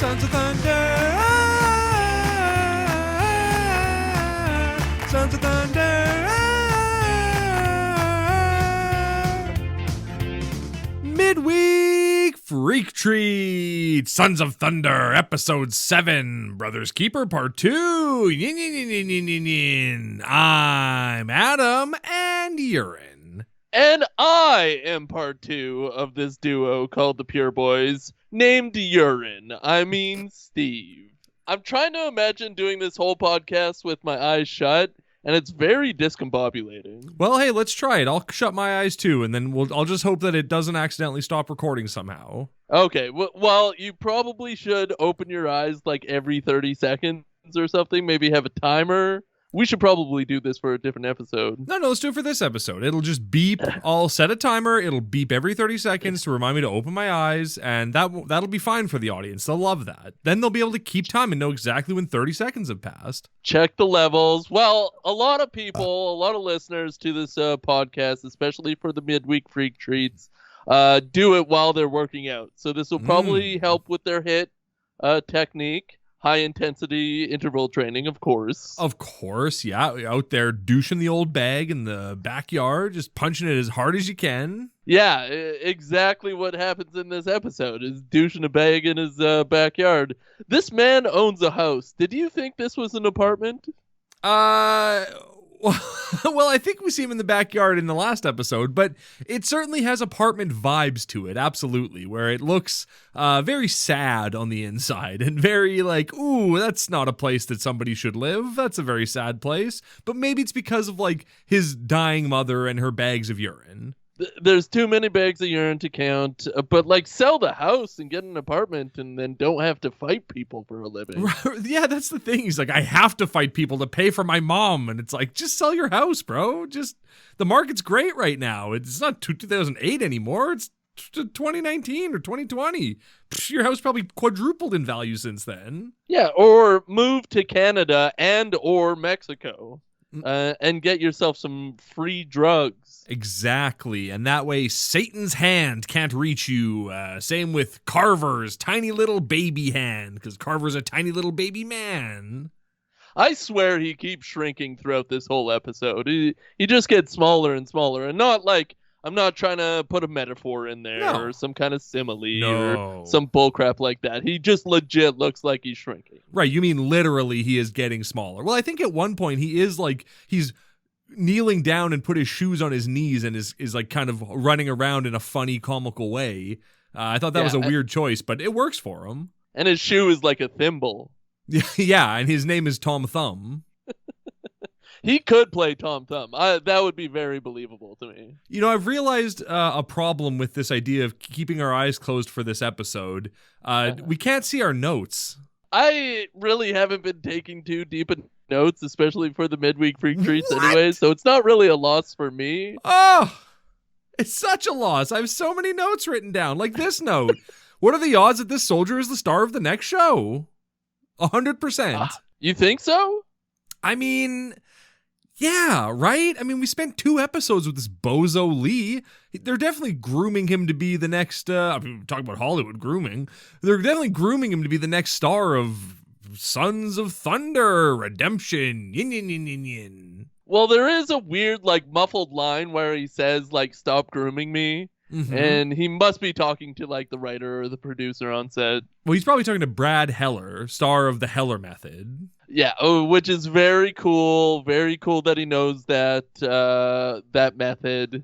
Sons of Thunder. Sons of Thunder. Midweek Freak Treat. Sons of Thunder, Episode 7. Brothers Keeper, Part 2. Yinyn. I'm Adam and Urine. And I am part 2 of this duo called the Pure Boys, named Urine. I mean Steve. I'm trying to imagine doing this whole podcast with my eyes shut, and it's very discombobulating. Well, hey, let's try it. I'll shut my eyes too, and then I'll just hope that it doesn't accidentally stop recording somehow. Okay, well, you probably should open your eyes like every 30 seconds or something. Maybe have a timer. We should probably do this for a different episode. No, let's do it for this episode. It'll just beep. I'll set a timer. It'll beep every 30 seconds to remind me to open my eyes, and that'll be fine for the audience. They'll love that. Then they'll be able to keep time and know exactly when 30 seconds have passed. Check the levels. Well, a lot of people, a lot of listeners to this podcast, especially for the midweek freak treats, do it while they're working out. So this will probably help with their HIIT technique. High intensity interval training, of course. Of course, yeah. Out there douching the old bag in the backyard, just punching it as hard as you can. Yeah, exactly what happens in this episode is douching a bag in his backyard. This man owns a house. Did you think this was an apartment? Well, I think we see him in the backyard in the last episode, but it certainly has apartment vibes to it, absolutely, where it looks very sad on the inside and very like, ooh, that's not a place that somebody should live. That's a very sad place. But maybe it's because of like his dying mother and her bags of urine. There's too many bags of urine to count, but like sell the house and get an apartment and then don't have to fight people for a living. Yeah, that's the thing. He's like, I have to fight people to pay for my mom. And it's like, just sell your house, bro. Just the market's great right now. It's not 2008 anymore. It's 2019 or 2020. Your house probably quadrupled in value since then. Yeah, or move to Canada and or Mexico. And get yourself some free drugs. Exactly. And that way Satan's hand can't reach you. Same with Carver's tiny little baby hand, because Carver's a tiny little baby man. I swear he keeps shrinking throughout this whole episode. He just gets smaller and smaller. And not like, I'm not trying to put a metaphor in there or some kind of simile or some bullcrap like that. He just legit looks like he's shrinking. Right, you mean literally he is getting smaller. Well, I think at one point he is like, he's kneeling down and put his shoes on his knees and is like kind of running around in a funny, comical way. I thought that was a weird choice, but it works for him. And his shoe is like a thimble. Yeah, and his name is Tom Thumb. He could play Tom Thumb. That would be very believable to me. You know, I've realized a problem with this idea of keeping our eyes closed for this episode. We can't see our notes. I really haven't been taking too deep in notes, especially for the midweek freak treats anyway, so it's not really a loss for me. Oh, it's such a loss. I have so many notes written down, like this note. What are the odds that this soldier is the star of the next show? 100%. You think so? I mean... yeah, right? I mean, we spent 2 episodes with this Bozo Lee. They're definitely grooming him to be the next, I mean, talk about Hollywood grooming. They're definitely grooming him to be the next star of Sons of Thunder, Redemption, yinyn. Well, there is a weird, like, muffled line where he says, like, stop grooming me. Mm-hmm. And he must be talking to, like, the writer or the producer on set. Well, he's probably talking to Brad Heller, star of The Heller Method. Yeah, which is very cool. Very cool that he knows that that method.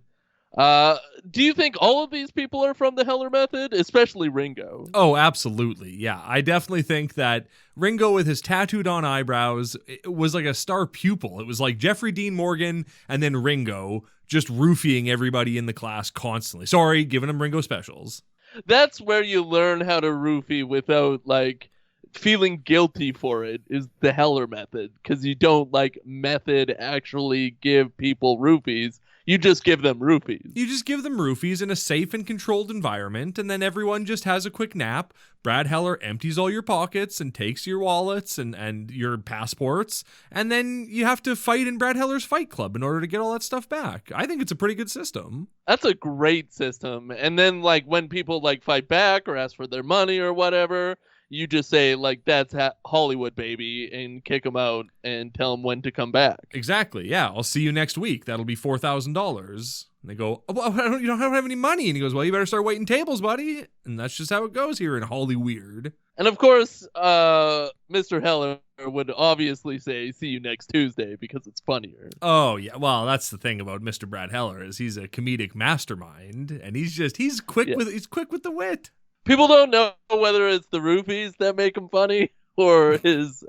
Do you think all of these people are from the Heller Method, especially Ringo? Oh, absolutely. Yeah, I definitely think that Ringo with his tattooed on eyebrows was like a star pupil. It was like Jeffrey Dean Morgan and then Ringo just roofing everybody in the class constantly. Sorry, giving them Ringo specials. That's where you learn how to roofie without, like, feeling guilty for it, is the Heller Method, because you don't, like, method actually give people roofies. You just give them roofies. You just give them roofies in a safe and controlled environment, and then everyone just has a quick nap. Brad Heller empties all your pockets and takes your wallets and your passports, and then you have to fight in Brad Heller's Fight Club in order to get all that stuff back. I think it's a pretty good system. That's a great system. And then, like, when people, like, fight back or ask for their money or whatever, you just say, like, that's Hollywood, baby, and kick them out and tell them when to come back. Exactly. Yeah. I'll see you next week. That'll be $4,000. And they go, oh, well, you don't have any money. And he goes, well, you better start waiting tables, buddy. And that's just how it goes here in Hollyweird. And of course, Mr. Heller would obviously say, see you next Tuesday, because it's funnier. Oh, yeah. Well, that's the thing about Mr. Brad Heller is he's a comedic mastermind, and he's quick with the wit. People don't know whether it's the roofies that make him funny or his,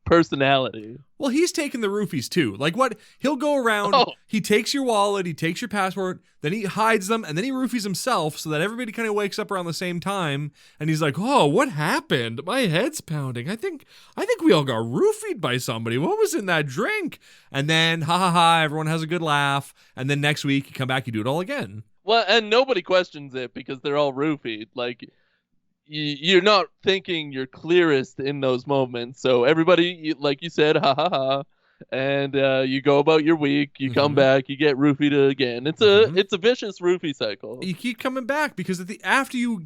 personality. Well, he's taking the roofies too. Like what? He'll go around, He takes your wallet, he takes your passport, then he hides them, and then he roofies himself so that everybody kind of wakes up around the same time, and he's like, oh, what happened? My head's pounding. I think we all got roofied by somebody. What was in that drink? And then, everyone has a good laugh, and then next week you come back, you do it all again. Well, and nobody questions it because they're all roofied. Like, you're not thinking your clearest in those moments. So everybody, like you said, and you go about your week. You come back, you get roofied again. It's a vicious roofie cycle. You keep coming back because after you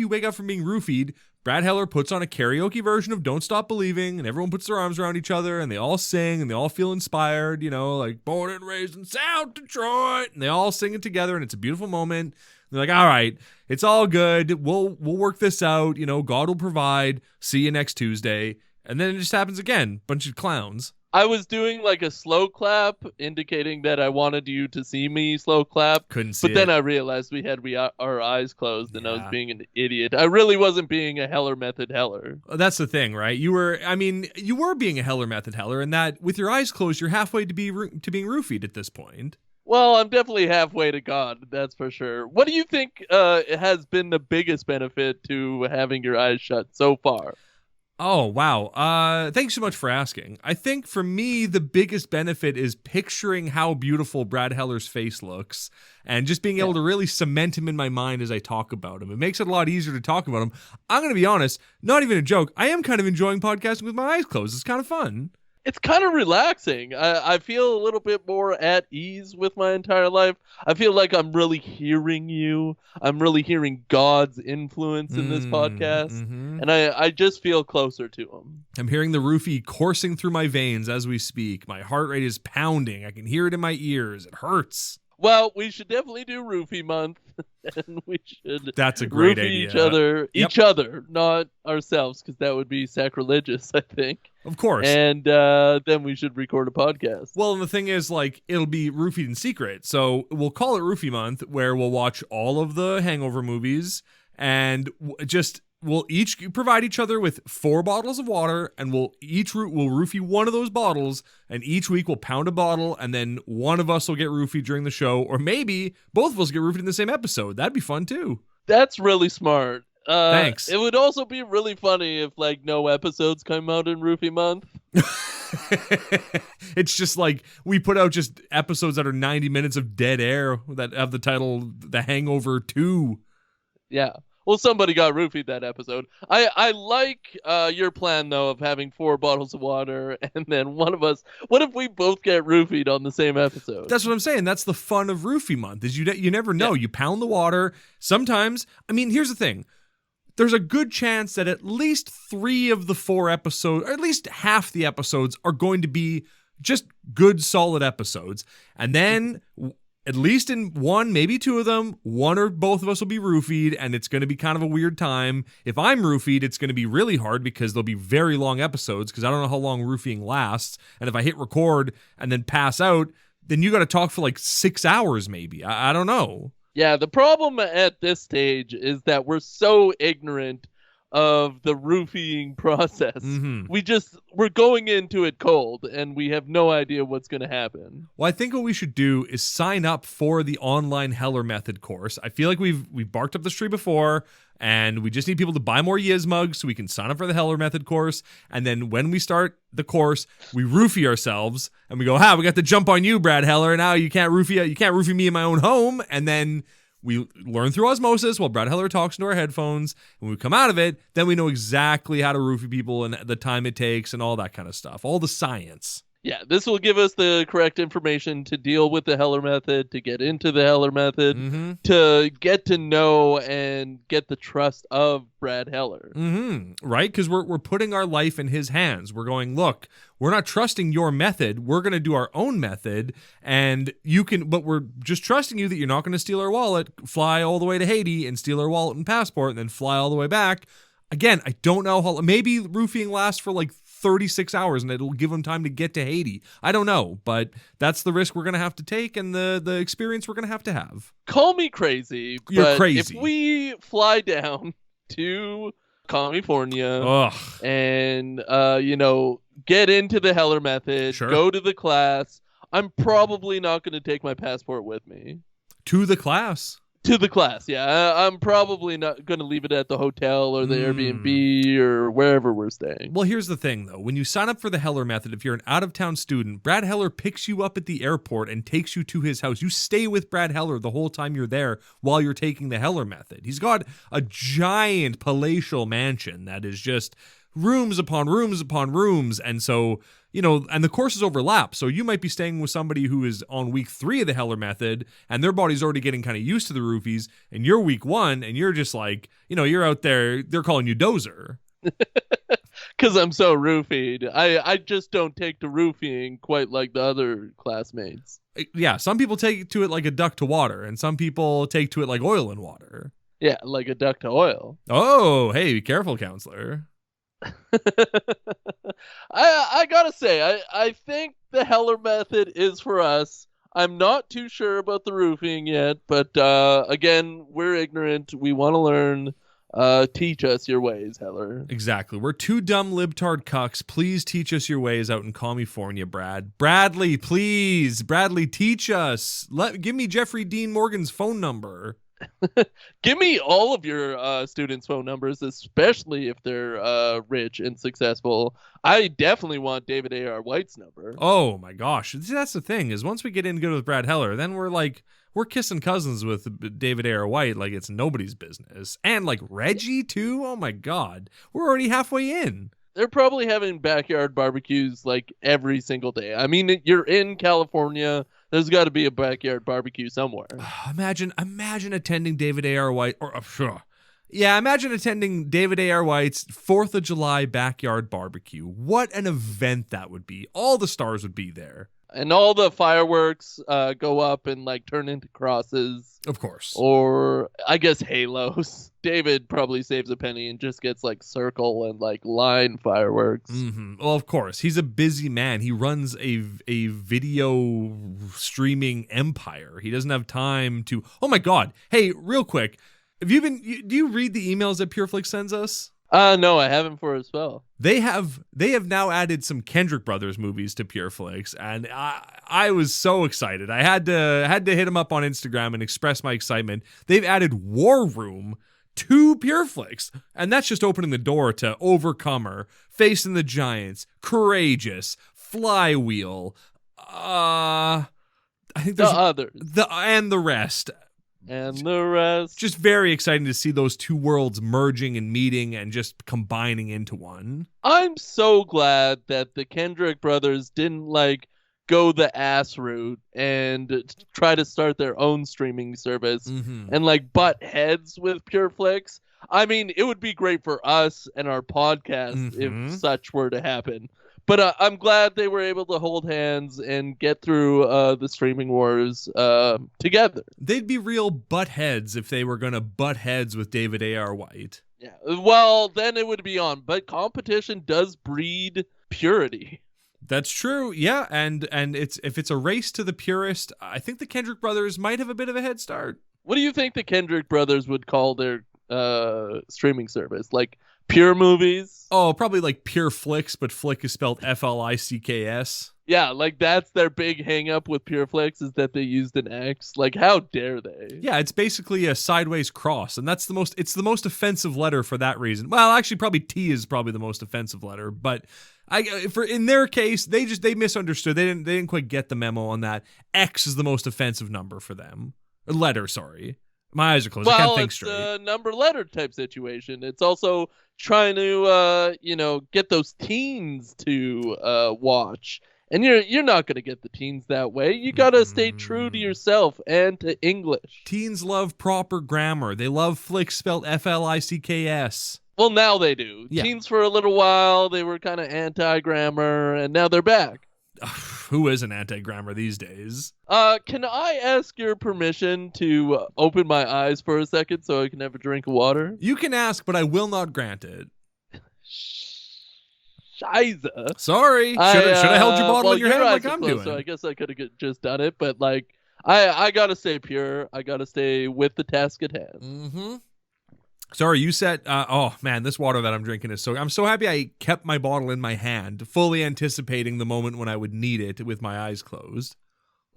wake up from being roofied, Brad Heller puts on a karaoke version of Don't Stop Believing, and everyone puts their arms around each other, and they all sing, and they all feel inspired, like born and raised in South Detroit, and they all sing it together, and it's a beautiful moment. They're like, all right, it's all good. We'll work this out. God will provide. See you next Tuesday. And then it just happens again. Bunch of clowns. I was doing like a slow clap, indicating that I wanted you to see me slow clap. Couldn't see it. But then I realized we had our eyes closed, and I was being an idiot. I really wasn't being a Heller method Heller. That's the thing, right? You were being a Heller method Heller, and that with your eyes closed, you're halfway to being roofied at this point. Well, I'm definitely halfway to God, that's for sure. What do you think has been the biggest benefit to having your eyes shut so far? Oh, wow. Thanks so much for asking. I think for me, the biggest benefit is picturing how beautiful Brad Heller's face looks and just being able to really cement him in my mind as I talk about him. It makes it a lot easier to talk about him. I'm going to be honest, not even a joke. I am kind of enjoying podcasting with my eyes closed. It's kind of fun. It's kind of relaxing. I feel a little bit more at ease with my entire life. I feel like I'm really hearing you. I'm really hearing God's influence in this podcast. And I just feel closer to him. I'm hearing the roofie coursing through my veins as we speak. My heart rate is pounding. I can hear it in my ears. It hurts. Well, we should definitely do Roofie Month, and we should That's a great idea. Each other, not ourselves, because that would be sacrilegious, I think. Of course. And then we should record a podcast. Well, and the thing is, it'll be roofied in secret, so we'll call it Roofie Month, where we'll watch all of the Hangover movies, and we'll each provide each other with 4 bottles of water, and we'll roofie one of those bottles, and each week we'll pound a bottle, and then one of us will get roofied during the show, or maybe both of us get roofied in the same episode. That'd be fun too. That's really smart. Thanks. It would also be really funny if no episodes come out in Roofie Month. It's just we put out just episodes that are 90 minutes of dead air that have the title The Hangover 2. Yeah. Well, somebody got roofied that episode. I like your plan, though, of having 4 bottles of water, and then one of us... What if we both get roofied on the same episode? That's what I'm saying. That's the fun of Roofie Month, is you never know. Yeah. You pound the water. Sometimes... here's the thing. There's a good chance that at least 3 of the 4 episodes, or at least half the episodes, are going to be just good, solid episodes. And then... at least in 1, maybe 2 of them, 1 or both of us will be roofied, and it's going to be kind of a weird time. If I'm roofied, it's going to be really hard because there'll be very long episodes because I don't know how long roofing lasts. And if I hit record and then pass out, then you got to talk for 6 hours maybe. I don't know. Yeah, the problem at this stage is that we're so ignorant of the roofing process. We're going into it cold, and we have no idea what's going to happen. Well, I think what we should do is sign up for the online Heller Method course. I feel like we've barked up this tree before, and we just need people to buy more Yiz mugs so we can sign up for the Heller Method course. And then when we start the course, we roofie ourselves, and we go, we got the jump on you, Brad Heller. Now you can't roofie me in my own home. And then we learn through osmosis while Brad Heller talks into our headphones. When we come out of it, then we know exactly how to roofie people and the time it takes and all that kind of stuff. All the science. Yeah, this will give us the correct information to deal with the Heller method, to get into the Heller method, Mm-hmm. to get to know and get the trust of Brad Heller. Mm-hmm. Right? Because we're putting our life in his hands. We're going, look, we're not trusting your method. We're going to do our own method, and but we're just trusting you that you're not going to steal our wallet, fly all the way to Haiti and steal our wallet and passport, and then fly all the way back. Again, I don't know how. Maybe roofing lasts for like 36 hours and it'll give them time to get to Haiti. I don't know, but that's the risk we're going to have to take and the experience we're going to have. Call me crazy, You're but crazy. if we fly down to California Ugh. and, get into the Heller method, Sure. go to the class, I'm probably not going to take my passport with me. To the class. To the class, yeah. I'm probably not going to leave it at the hotel or the Airbnb or wherever we're staying. Well, here's the thing, though. When you sign up for the Heller method, if you're an out-of-town student, Brad Heller picks you up at the airport and takes you to his house. You stay with Brad Heller the whole time you're there while you're taking the Heller method. He's got a giant palatial mansion that is just rooms upon rooms upon rooms. And so, and the courses overlap. So you might be staying with somebody who is on week 3 of the Heller method and their body's already getting kind of used to the roofies, and you're week 1 and you're just like, you're out there, they're calling you Dozer. Because I'm so roofied. I just don't take to roofing quite like the other classmates. Yeah, some people take to it like a duck to water, and some people take to it like oil and water. Yeah, like a duck to oil. Oh, hey, be careful, counselor. I gotta say, I think the Heller method is for us. I'm not too sure about the roofing yet, but again, we're ignorant. We want to learn. Teach us your ways, Heller. Exactly. We're two dumb libtard cucks. Please teach us your ways out in California, Brad. Bradley, please. Bradley, teach us. Give me Jeffrey Dean Morgan's phone number. Give me all of your students' phone numbers, especially if they're rich and successful. I definitely want David A.R. White's number. Oh my gosh. That's the thing, is once we get in good with Brad Heller, then we're kissing cousins with David A.R. White like it's nobody's business. And like Reggie too? Oh my God. We're already halfway in. They're probably having backyard barbecues like every single day. I mean, you're in California. There's got to be a backyard barbecue somewhere. Imagine attending David A.R. White imagine attending David A.R. White's 4th of July backyard barbecue. What an event that would be. All the stars would be there. And all the fireworks go up and like turn into crosses. Of course. Or I guess halos. David probably saves a penny and just gets like circle and like line fireworks. Mm-hmm. Well, of course. He's a busy man. He runs a video streaming empire. He doesn't have time to... Oh my God. Hey, real quick. Do you read the emails that Pureflix sends us? No, I haven't for a spell. They have now added some Kendrick Brothers movies to Pureflix, and I was so excited. I had to hit him up on Instagram and express my excitement. They've added War Room to Pureflix, and that's just opening the door to Overcomer, Facing the Giants, Courageous, Flywheel. I think there's the others and the rest. And the rest. Just very exciting to see those two worlds merging and meeting and just combining into one. I'm so glad that the Kendrick brothers didn't like go the ass route and try to start their own streaming service and like butt heads with Pureflix. I mean, it would be great for us and our podcast if such were to happen. But I'm glad they were able to hold hands and get through the streaming wars together. They'd be real butt heads if they were going to butt heads with David A.R. White. Yeah, well, then it would be on. But competition does breed purity. That's true, yeah. And if it's a race to the purest, I think the Kendrick brothers might have a bit of a head start. What do you think the Kendrick brothers would call their streaming service? Like Pure Movies? Oh, probably like Pureflix, but Flick is spelled Flicks. Yeah, like that's their big hang up with Pureflix is that they used an X. Like, how dare they? Yeah, it's basically a sideways cross, and it's the most offensive letter for that reason. Well, actually, probably T is probably the most offensive letter, but in their case, they misunderstood. They didn't quite get the memo on that. X is the most offensive number for them. Letter, sorry. My eyes are closed. I can't think straight. Well, it's a number-letter type situation. It's also trying to, get those teens to watch. And you're not going to get the teens that way. You got to stay true to yourself and to English. Teens love proper grammar. They love flicks spelled Flicks. Well, now they do. Yeah. Teens for a little while, they were kind of anti-grammar, and now they're back. Who isn't anti-grammar these days? Can I ask your permission to open my eyes for a second so I can have a drink of water? You can ask, but I will not grant it. Scheiße. Sorry. Should I held your bottle in your hand like I'm doing? So I guess I could have just done it, but like, I gotta stay pure. I gotta stay with the task at hand. Mm-hmm. Sorry, you said, oh man, this water that I'm drinking is I'm so happy I kept my bottle in my hand, fully anticipating the moment when I would need it with my eyes closed.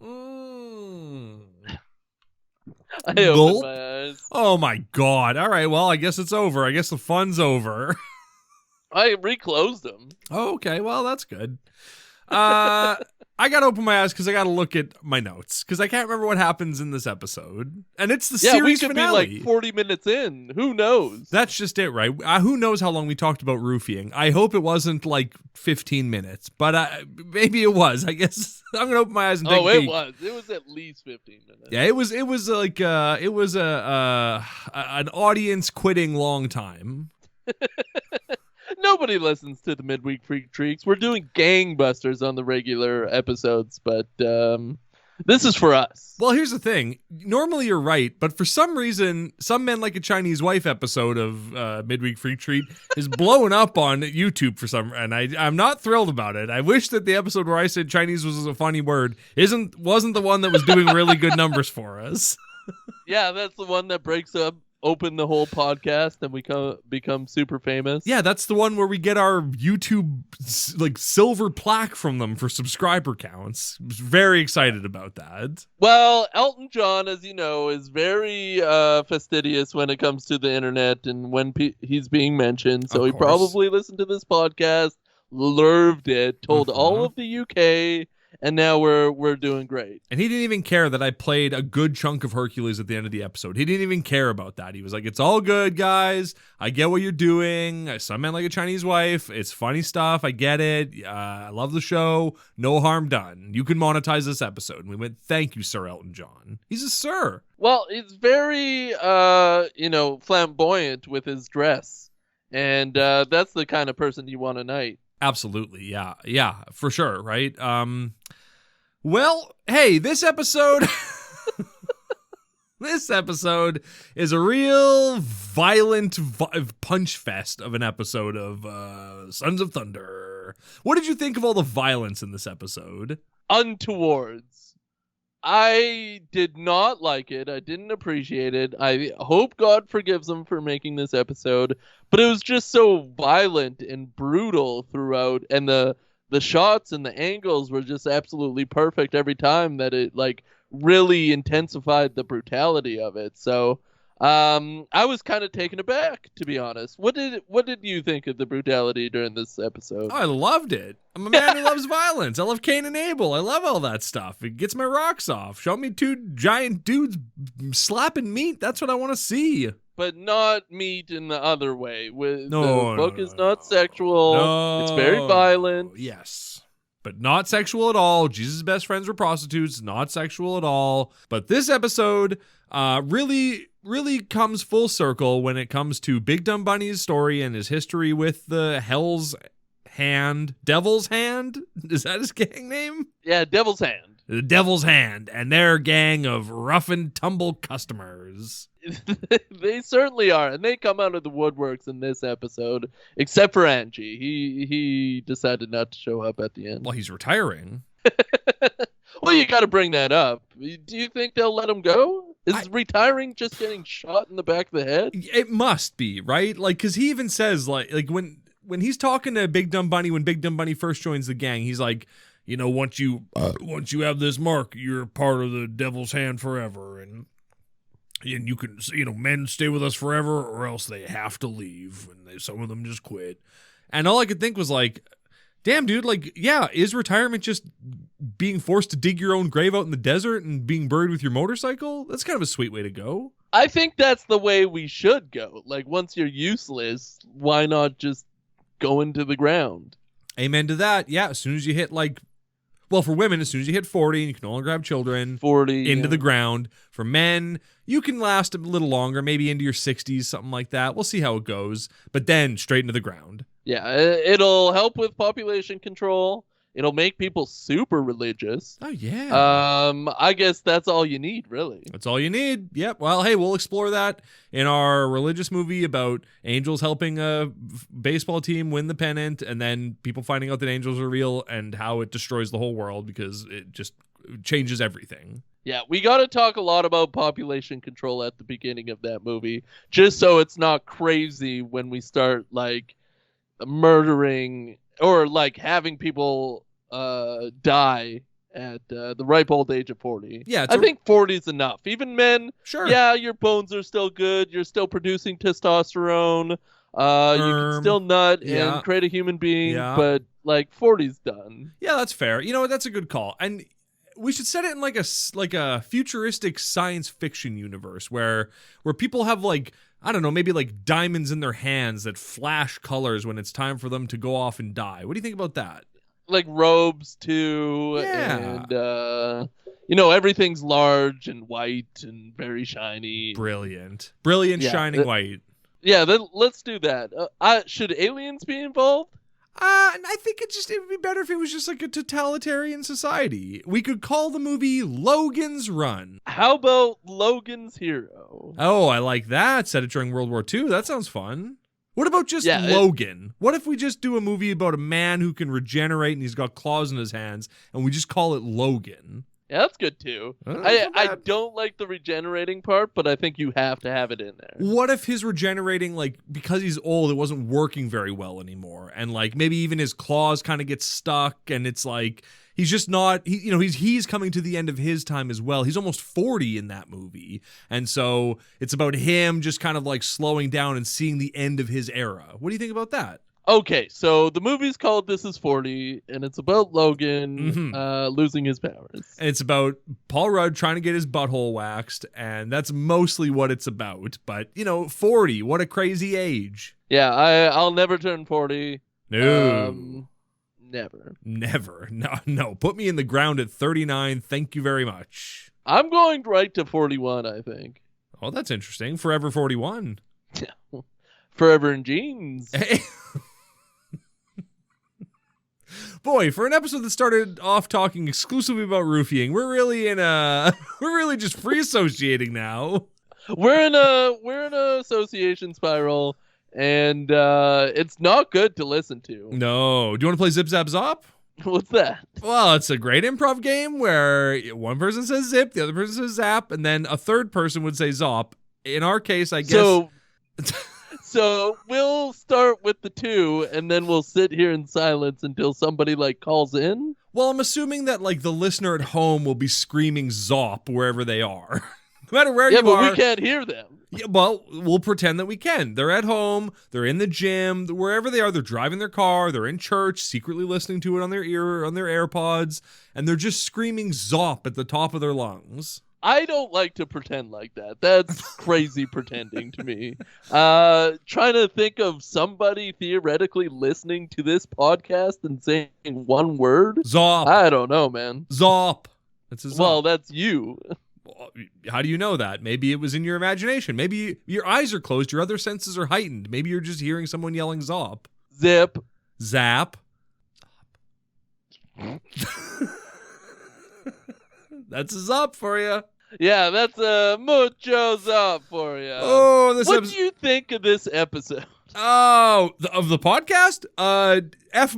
I opened my eyes. Oh my God. All right, well, I guess it's over. I guess the fun's over. I reclosed them. Oh, okay, well, that's good. I gotta open my eyes because I gotta look at my notes because I can't remember what happens in this episode, and it's the series we could finale. be like 40 minutes in. Who knows? That's just it, right? Who knows how long we talked about roofing? I hope it wasn't like 15 minutes, but maybe it was. I guess I'm gonna open my eyes and take a peek. It was at least 15 minutes. Yeah, it was like it was an audience quitting long time. Nobody listens to the Midweek Freak Treats. We're doing gangbusters on the regular episodes, but this is for us. Well, here's the thing. Normally you're right, but for some reason, Some Men Like a Chinese Wife episode of Midweek Freak Treat is blowing up on YouTube for some, and I'm not thrilled about it. I wish that the episode where I said Chinese was a funny word wasn't the one that was doing really good numbers for us. Yeah, that's the one that breaks up. Open the whole podcast and we become super famous. Yeah, that's the one where we get our YouTube like silver plaque from them for subscriber counts. I was very excited about that. Well, Elton John, as you know, is very fastidious when it comes to the internet and when he's being mentioned. So he probably listened to this podcast, loved it, told all of the UK. And now we're doing great. And he didn't even care that I played a good chunk of Hercules at the end of the episode. He didn't even care about that. He was like, it's all good, guys. I get what you're doing. Some Men Like a Chinese Wife. It's funny stuff. I get it. I love the show. No harm done. You can monetize this episode. And we went, thank you, Sir Elton John. He's a sir. Well, he's very, flamboyant with his dress. And that's the kind of person you want tonight. Absolutely. Yeah. Yeah, for sure. Right. Well, hey, this episode is a real violent punch fest of an episode of Sons of Thunder. What did you think of all the violence in this episode? Untowards. I did not like it. I didn't appreciate it. I hope God forgives them for making this episode, but it was just so violent and brutal throughout, and the shots and the angles were just absolutely perfect every time that it like really intensified the brutality of it. So I was kind of taken aback, to be honest. What did you think of the brutality during this episode? Oh, I loved it. I'm a man who loves violence. I love Cain and Abel. I love all that stuff. It gets my rocks off. Show me two giant dudes slapping meat. That's what I want to see. But not meat in the other way. The book is not sexual. No. It's very violent. Yes. But not sexual at all. Jesus' best friends were prostitutes. Not sexual at all. But this episode really comes full circle when it comes to Big Dumb Bunny's story and his history with the Devil's Hand? Is that his gang name? Yeah, Devil's Hand. The Devil's Hand and their gang of rough and tumble customers. They certainly are, and they come out of the woodworks in this episode, except for Angie. He decided not to show up at the end. Well, he's retiring. Well, you got to bring that up. Do you think they'll let him go? Is retiring just getting shot in the back of the head? It must be, right? Like, because he even says, like when he's talking to Big Dumb Bunny, when Big Dumb Bunny first joins the gang, he's like, you know, once you have this mark, you're part of the Devil's Hand forever, and you can, men stay with us forever, or else they have to leave, and some of them just quit. And all I could think was like, damn, dude, like, yeah, is retirement just being forced to dig your own grave out in the desert and being buried with your motorcycle? That's kind of a sweet way to go. I think that's the way we should go. Like, once you're useless, why not just go into the ground? Amen to that. Yeah, as soon as you hit, like, Well, for women, as soon as you hit 40, you can no longer have children. 40 into the ground. For men, you can last a little longer, maybe into your 60s, something like that. We'll see how it goes. But then straight into the ground. Yeah, it'll help with population control. It'll make people super religious. Oh, yeah. I guess that's all you need, really. That's all you need. Yep. Well, hey, we'll explore that in our religious movie about angels helping a baseball team win the pennant, and then people finding out that angels are real and how it destroys the whole world because it just changes everything. Yeah, we got to talk a lot about population control at the beginning of that movie, just so it's not crazy when we start, like, murdering or like having people die at the ripe old age of 40. Yeah, I think 40 is enough. Even men, sure. Yeah, your bones are still good. You're still producing testosterone. You can still nut and create a human being, but like 40's done. Yeah, that's fair. You know what? That's a good call. And we should set it in like a futuristic science fiction universe where people have like, I don't know, maybe like diamonds in their hands that flash colors when it's time for them to go off and die. What do you think about that? Like robes too, and everything's large and white and very shiny. Brilliant, shining white. Yeah, let's do that. Should aliens be involved? I think it would be better if it was just like a totalitarian society. We could call the movie Logan's Run. How about Logan's Hero? Oh, I like that. Set it during World War II. That sounds fun. What about just Logan? What if we just do a movie about a man who can regenerate and he's got claws in his hands, and we just call it Logan? Yeah, that's good too. I don't like the regenerating part, but I think you have to have it in there. What if his regenerating, like, because he's old, it wasn't working very well anymore, and like maybe even his claws kind of get stuck, and it's like he's just not, he's coming to the end of his time as well. He's almost 40 in that movie, and so it's about him just kind of like slowing down and seeing the end of his era. What do you think about that? Okay, so the movie's called This Is 40, and it's about Logan losing his powers. And it's about Paul Rudd trying to get his butthole waxed, and that's mostly what it's about. But, 40, what a crazy age. Yeah, I'll never turn 40. No. Never. Never. No. Put me in the ground at 39. Thank you very much. I'm going right to 41, I think. Oh, that's interesting. Forever 41. Yeah. Forever in jeans. Hey. Boy, for an episode that started off talking exclusively about roofing, we're really just free associating now. We're in a association spiral, and it's not good to listen to. No. Do you want to play Zip Zap Zop? What's that? Well, it's a great improv game where one person says zip, the other person says zap, and then a third person would say zop. In our case, I guess. So we'll start with the two, and then we'll sit here in silence until somebody calls in. Well, I'm assuming that the listener at home will be screaming "zop" wherever they are, no matter where you are. Yeah, but we can't hear them. Yeah, well, we'll pretend that we can. They're at home, they're in the gym, wherever they are. They're driving their car, they're in church, secretly listening to it on their AirPods, and they're just screaming "zop" at the top of their lungs. I don't like to pretend like that. That's crazy pretending to me. Trying to think of somebody theoretically listening to this podcast and saying one word. Zop. I don't know, man. Zop. That's a zop. Well, that's you. How do you know that? Maybe it was in your imagination. Maybe your eyes are closed. Your other senses are heightened. Maybe you're just hearing someone yelling zop. Zip. Zap. That's a zop for you. Yeah, that's a mucho zop for you. Oh, what do you think of this episode? Oh, of the podcast? F-.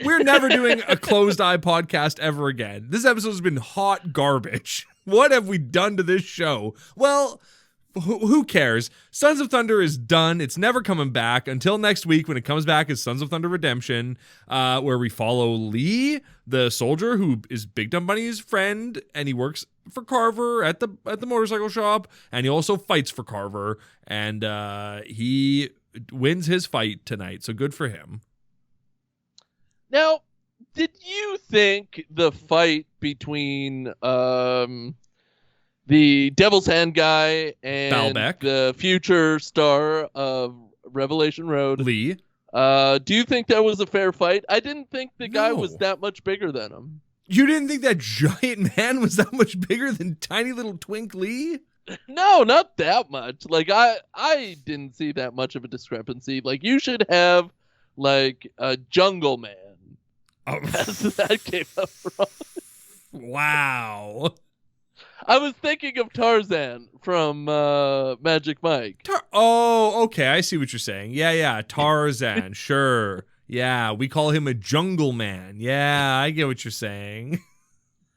We're never doing a closed eye podcast ever again. This episode has been hot garbage. What have we done to this show? Well, who cares? Sons of Thunder is done. It's never coming back until next week when it comes back as Sons of Thunder Redemption, where we follow Lee, the soldier who is Big Dumb Bunny's friend, and he works for Carver at the motorcycle shop, and he also fights for Carver, and he wins his fight tonight, so good for him. Now, did you think the fight between the Devil's Hand guy and Balbec, the future star of Revelation Road, Lee, Do you think that was a fair fight? I didn't think the guy was No. that much bigger than him. You didn't think that giant man was that much bigger than tiny little Twink Lee? No, not that much. Like I didn't see that much of a discrepancy. Like you should have like a jungle man. Oh. That came up from. Wow. I was thinking of Tarzan from Magic Mike. Oh, okay. I see what you're saying. Yeah. Tarzan, sure. Yeah, we call him a jungle man. Yeah, I get what you're saying.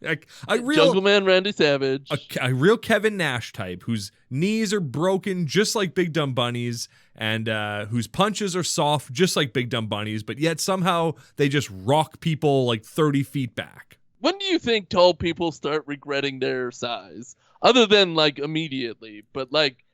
Like a real Jungle Man Randy Savage. a real Kevin Nash type whose knees are broken just like Big Dumb Bunny's and whose punches are soft just like Big Dumb Bunny's, but yet somehow they just rock people like 30 feet back. When do you think tall people start regretting their size? Other than like immediately, but like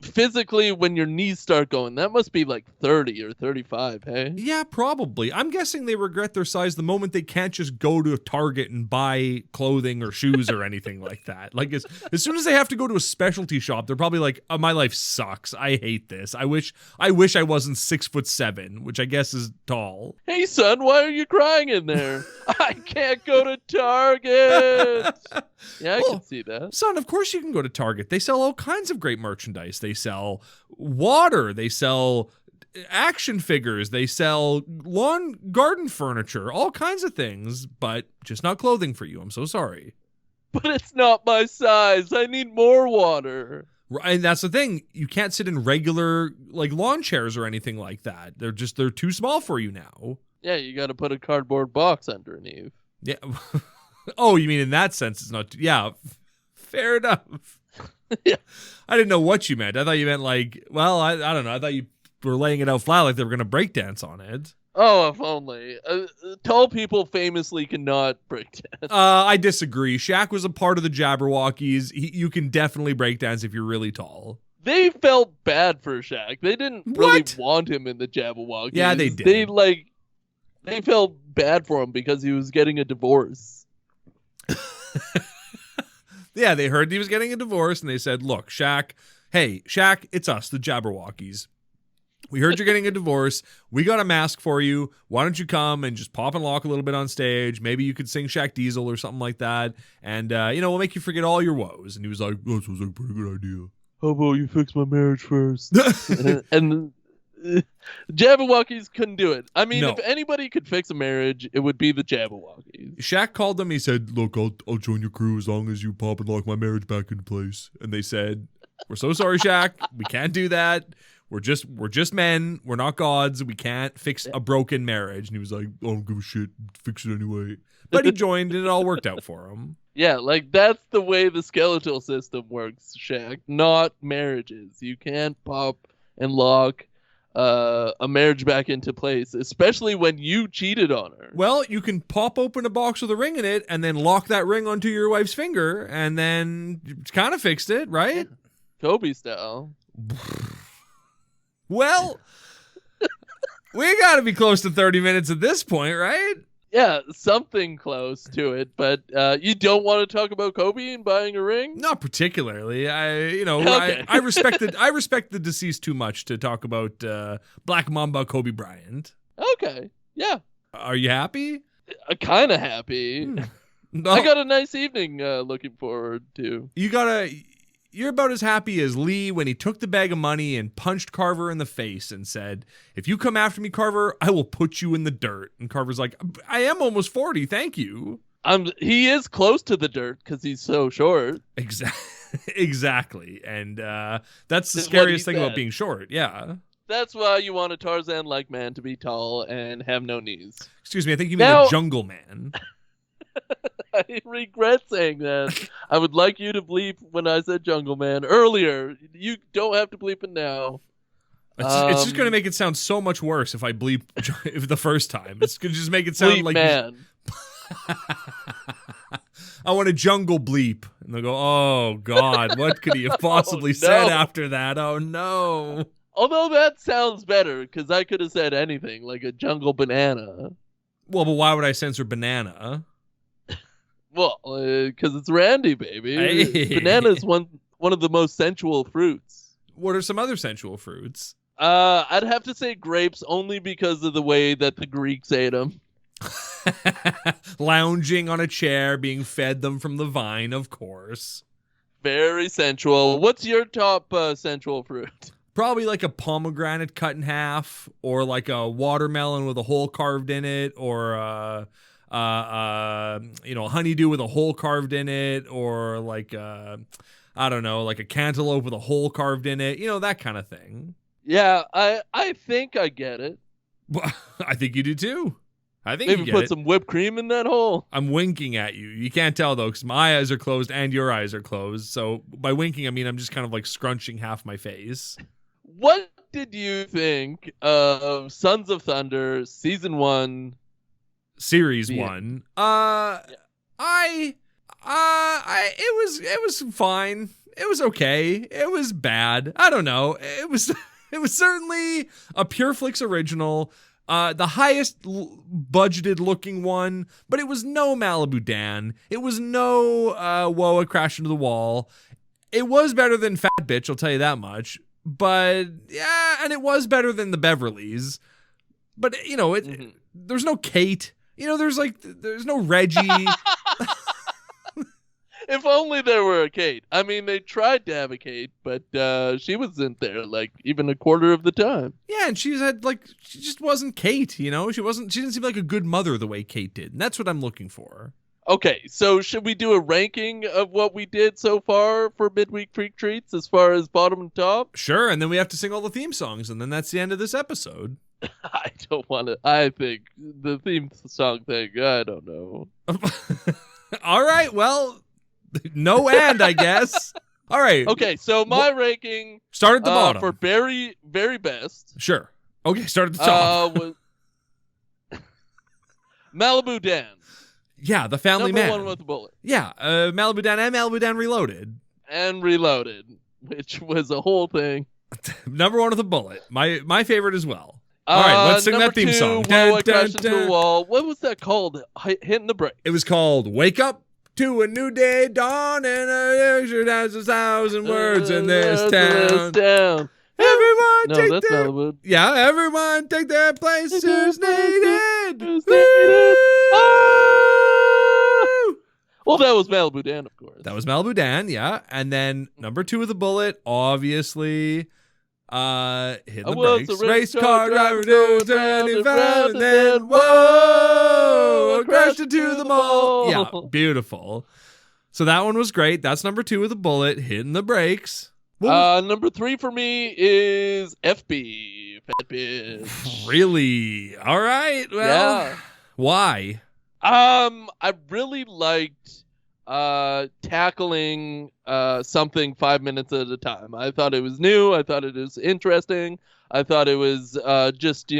physically when your knees start going, that must be like 30 or 35, hey? Yeah, probably. I'm guessing they regret their size the moment they can't just go to a Target and buy clothing or shoes or anything like that. Like as soon as they have to go to a specialty shop, they're probably like, oh, my life sucks. I hate this. I wish I wasn't 6'7", which I guess is tall. Hey son, why are you crying in there? I can't go to Target. Yeah, I can see that. Son, of course you can go to Target. They sell all kinds of great merchandise. They sell water. They sell action figures. They sell lawn garden furniture, all kinds of things, but just not clothing for you. I'm so sorry. But it's not my size. I need more water. And that's the thing. You can't sit in regular like lawn chairs or anything like that. They're too small for you now. Yeah, you got to put a cardboard box underneath. Yeah. Oh, you mean in that sense it's not yeah. Fair enough. Yeah. I didn't know what you meant. I thought you meant like, well, I don't know. I thought you were laying it out flat like they were going to break dance on it. Oh, if only. Tall people famously cannot break dance. I disagree. Shaq was a part of the Jabberwockies. You can definitely break dance if you're really tall. They felt bad for Shaq. They didn't really What? want him in the Jabberwockies. Yeah, they did. They felt bad for him because he was getting a divorce. Yeah, they heard he was getting a divorce and they said, look, Shaq, it's us, the Jabberwockies. We heard you're getting a divorce. We got a mask for you. Why don't you come and just pop and lock a little bit on stage? Maybe you could sing Shaq Diesel or something like that. And, we'll make you forget all your woes. And he was like, that sounds like a pretty good idea. How about you fix my marriage first? and Jabberwockies couldn't do it. I mean, No. if anybody could fix a marriage, it would be the Jabberwockies. Shaq called them. He said, look, I'll join your crew as long as you pop and lock my marriage back into place. And they said, we're so sorry, Shaq. We can't do that. We're just men. We're not gods. We can't fix a broken marriage. And he was like, I don't give a shit. Fix it anyway. But he joined and it all worked out for him. Yeah, like that's the way the skeletal system works, Shaq. Not marriages. You can't pop and lock a marriage back into place, especially when you cheated on her. Well, you can pop open a box with a ring in it and then lock that ring onto your wife's finger and then kind of fixed it, right? Kobe style. Well, we got to be close to 30 minutes at this point, right? Yeah, something close to it, but you don't want to talk about Kobe and buying a ring? Not particularly. Okay. I respect the deceased too much to talk about Black Mamba Kobe Bryant. Okay, yeah. Are you happy? Kind of happy. No, I got a nice evening looking forward to. You're about as happy as Lee when he took the bag of money and punched Carver in the face and said, if you come after me, Carver, I will put you in the dirt. And Carver's like, I am almost 40. Thank you. He is close to the dirt because he's so short. Exactly. And that's the Is what scariest he thing about said. being short. Yeah. That's why you want a Tarzan-like man to be tall and have no knees. Excuse me. I think you mean Now- a jungle man. I regret saying that. I would like you to bleep when I said Jungle Man earlier. You don't have to bleep it now. It's just going to make it sound so much worse if I bleep if the first time. It's going to just make it sound Bleep like man. I want a jungle bleep. And they'll go, oh, God, what could he have possibly said no. after that? Oh, no. Although that sounds better because I could have said anything like a jungle banana. Well, but why would I censor banana? Well, because it's Randy, baby. Hey. Banana is one of the most sensual fruits. What are some other sensual fruits? I'd have to say grapes only because of the way that the Greeks ate them. Lounging on a chair, being fed them from the vine, of course. Very sensual. What's your top sensual fruit? Probably like a pomegranate cut in half, or like a watermelon with a hole carved in it, or a honeydew with a hole carved in it, or like I don't know, like a cantaloupe with a hole carved in it, that kind of thing. Yeah, I think I get it. I think you do too. I think maybe you get put it. some whipped cream in that hole. I'm winking at you. You can't tell though, because my eyes are closed and your eyes are closed. So by winking, I mean I'm just kind of like scrunching half my face. What did you think of Sons of Thunder season 1, series 1? It was fine. It was okay. It was bad. I don't know. It was certainly a pureflix original. The highest budgeted looking one, but it was no Malibu Dan. It was no Woa Crash into the Wall. It was better than Fat Bitch, I'll tell you that much. But yeah, and it was better than the Beverleys. But there's no Kate. There's no Reggie. If only there were a Kate. I mean, they tried to have a Kate, but she wasn't there like even a quarter of the time. Yeah, and she just wasn't Kate, she didn't seem like a good mother the way Kate did. And that's what I'm looking for. Okay, so should we do a ranking of what we did so far for Midweek Freak Treats as far as bottom and top? Sure, and then we have to sing all the theme songs, and then that's the end of this episode. I don't want to. I think the theme song thing, I don't know. All right, well, no and, I guess. All right. Okay, so my ranking... Start at the bottom. For very, very best... Sure. Okay, start at the top. Was Malibu Dan. Yeah, the family man. Number 1 with a bullet. Yeah, Malibu Dan and Malibu Dan Reloaded. And Reloaded, which was a whole thing. Number 1 with a bullet. My favorite as well. All right, let's sing that theme song. Dun, dun, dun. Wall. What was that called? Hitting the Brake. It was called Wake Up to a New Day Dawn, and a should has 1,000 words in this town. Everyone no, take that's their... Malibu. Yeah, everyone take their place who's needed. Well, that was Malibu Dan, of course. That was Malibu Dan, yeah. And then number 2 with a bullet, obviously, hitting the brakes. Race car driver doing turning round, and then whoa, crashed into the mall. Yeah, beautiful. So that one was great. That's number 2 with a bullet, hitting the brakes. Number 3 for me is FB, Fat Bitch. Really? All right. Well, yeah. Why? I really liked tackling something 5 minutes at a time. I thought it was new. I thought it was interesting. I thought it was just,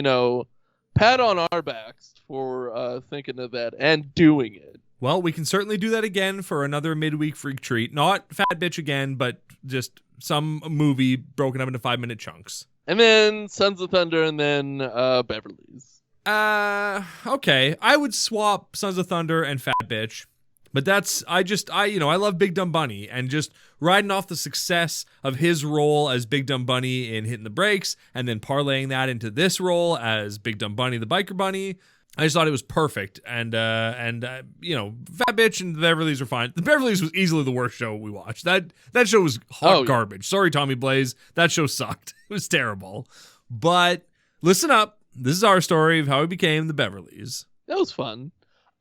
pat on our backs for thinking of that and doing it. Well, we can certainly do that again for another midweek freak treat. Not Fat Bitch again, but just some movie broken up into 5-minute chunks. And then Sons of Thunder, and then Beverly's. Okay. I would swap Sons of Thunder and Fat Bitch, but I love Big Dumb Bunny, and just riding off the success of his role as Big Dumb Bunny in Hitting the Brakes, and then parlaying that into this role as Big Dumb Bunny, the biker bunny. I just thought it was perfect, and Fat Bitch and the Beverleys were fine. The Beverleys was easily the worst show we watched. That show was hot garbage. Sorry, Tommy Blaze. That show sucked. It was terrible. But listen up. This is our story of how we became the Beverleys. That was fun.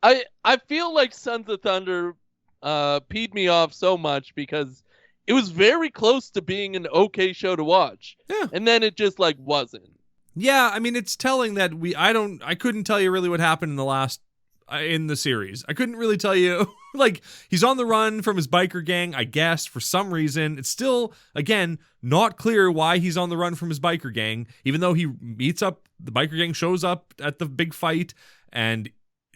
I feel like Sons of Thunder peed me off so much because it was very close to being an okay show to watch. Yeah. And then it just wasn't. Yeah, I mean, it's telling that I couldn't tell you really what happened in the series. I couldn't really tell you. He's on the run from his biker gang, I guess, for some reason. It's still, again, not clear why he's on the run from his biker gang, even though he meets up, the biker gang shows up at the big fight, and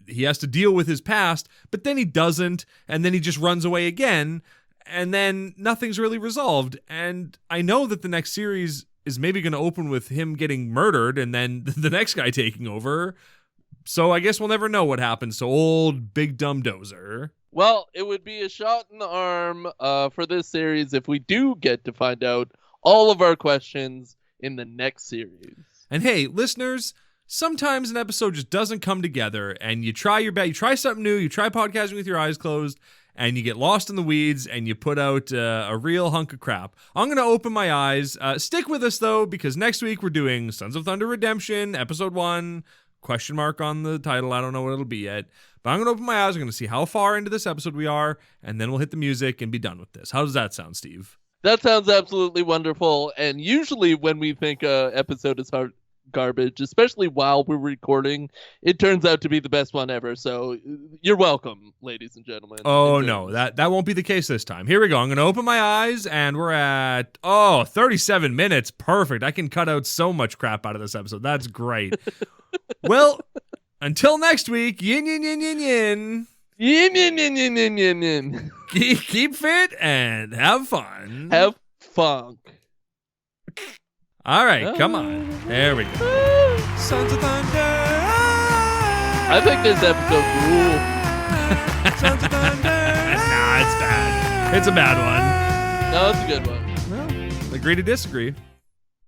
he has to deal with his past, but then he doesn't, and then he just runs away again, and then nothing's really resolved. And I know that the next series is maybe going to open with him getting murdered and then the next guy taking over. So I guess we'll never know what happens to old Big Dumb Dozer. Well, it would be a shot in the arm for this series if we do get to find out all of our questions in the next series. And hey, listeners, sometimes an episode just doesn't come together, and you try your best. You try something new. You try podcasting with your eyes closed, and you get lost in the weeds, and you put out a real hunk of crap. I'm going to open my eyes. Stick with us, though, because next week we're doing Sons of Thunder Redemption, Episode 1, question mark on the title. I don't know what it'll be yet. But I'm going to open my eyes. I'm going to see how far into this episode we are, and then we'll hit the music and be done with this. How does that sound, Steve? That sounds absolutely wonderful. And usually when we think an episode is garbage, especially while we're recording, it turns out to be the best one ever. So you're welcome, ladies and gentlemen. Oh, no, that won't be the case this time. Here we go. I'm going to open my eyes, and we're at, 37 minutes. Perfect. I can cut out so much crap out of this episode. That's great. Well, until next week, yinyn, yinyn, Yinyn. keep fit and have fun. Have funk. All right, come on. There we go. Sons of Thunder. I think this episode rule. Sons of Thunder. Nah, it's bad. It's a bad one. No, it's a good one. Well, agree to disagree.